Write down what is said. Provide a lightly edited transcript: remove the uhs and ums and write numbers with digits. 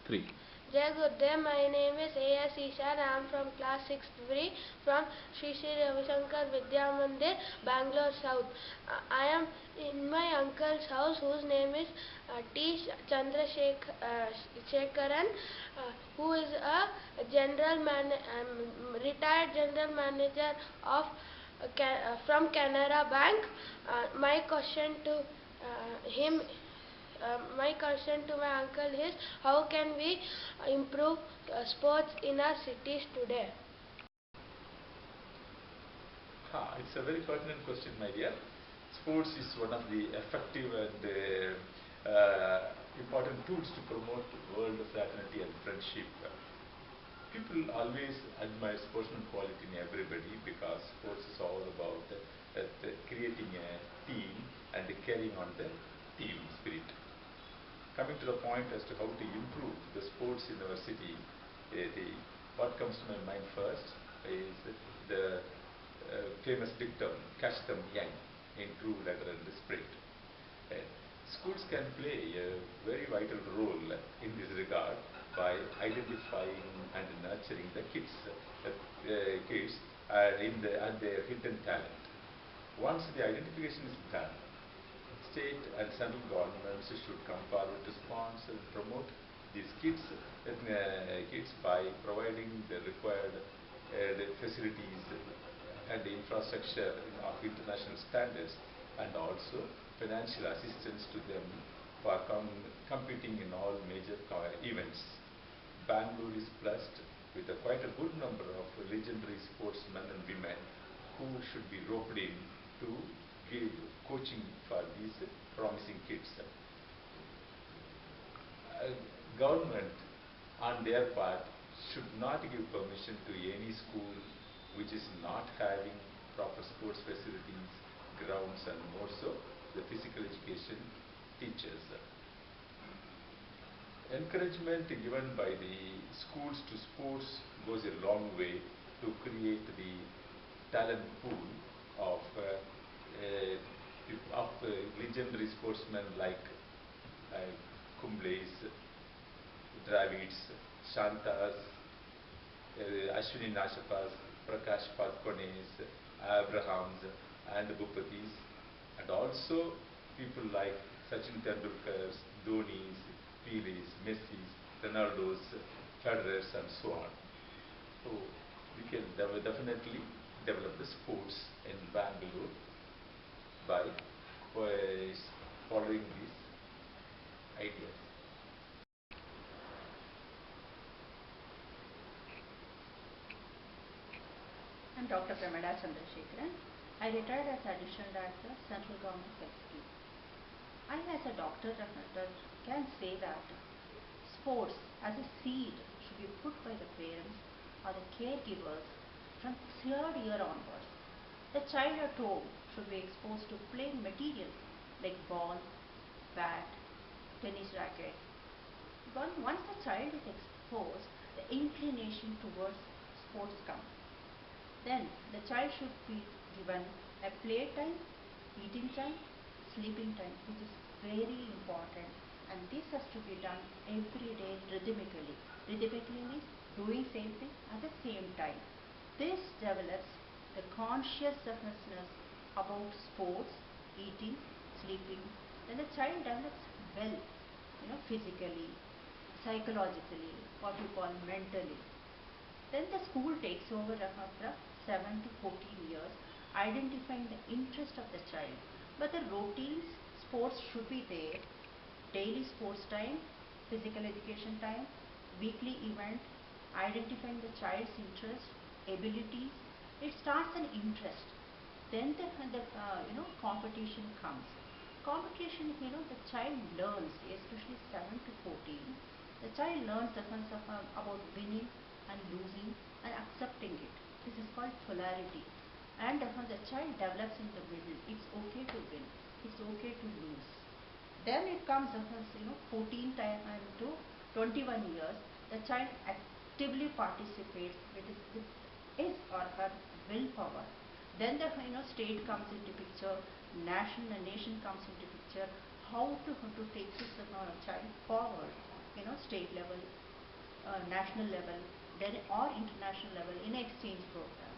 3. Jai Gurudev, my name is A S IISHAN. I am from class 6th B from Sri Sri Ravi Shankar Vidya Mandir, Bangalore South. I am in my uncle's house whose name is Chandrasekaran, who is a retired general manager of from Canara Bank. My question to him My question to my uncle is, how can we improve sports in our cities today? It's a very pertinent question, my dear. Sports is one of the effective and important tools to promote world fraternity and friendship. People always admire sportsman quality in everybody because sports is all about creating a team and carrying on the team spirit. Coming to the point as to how to improve the sports in our city, what comes to my mind first is the famous dictum, catch them young, improve later and spirit. Schools can play a very vital role in this regard by identifying and nurturing the kids and their hidden talent. Once the identification is done, state and central governments should come forward to sponsor and promote these kids by providing the required the facilities and the infrastructure of international standards, and also financial assistance to them for competing in all major events. Bangalore is blessed with quite a good number of legendary sportsmen and women who should be roped in to give coaching for these promising kids. Government on their part should not give permission to any school which is not having proper sports facilities, grounds, and more so the physical education teachers. Encouragement given by the schools to sports goes a long way to create the talent pool of legendary sportsmen like Kumble's, Dravids, Shantas, Ashwini Nashapas, Prakash Padkones, Abrahams, and Bhupatis, and also people like Sachin Tendulkar's, Dhoni's, Pele's, Messi's, Ronaldo's, Federer's, and so on. So we can definitely develop the sports in Bangalore by following these ideas. I'm Dr. Pramila Chandrasekaran. I retired as additional director, Central Government Health Scheme. I, as a doctor, can say that sports as a seed should be put by the parents or the caregivers from 3rd year onwards. The child at home should be exposed to playing materials like ball, bat, tennis racket. Once the child is exposed, the inclination towards sports comes. Then the child should be given a playtime, eating time, sleeping time, which is very important, and this has to be done every day rhythmically. Rhythmically means doing same thing at the same time. This develops the consciousness about sports, eating, sleeping. Then the child develops well, physically, psychologically, what you call mentally. Then the school takes over after 7 to 14 years, identifying the interest of the child. But the routines, sports should be there. Daily sports time, physical education time, weekly event, identifying the child's interest, abilities. It starts an interest. Then the competition comes. Competition, the child learns, especially 7 to 14. The child learns the concept about winning and losing and accepting it. This is called polarity. And the child develops in the middle. It's okay to win. It's okay to lose. Then it comes 14 to 21 years. The child actively participates with his or her willpower. Then the state comes into picture. Nation comes into picture. How to take this child forward. state level, national level, then or international level in exchange program.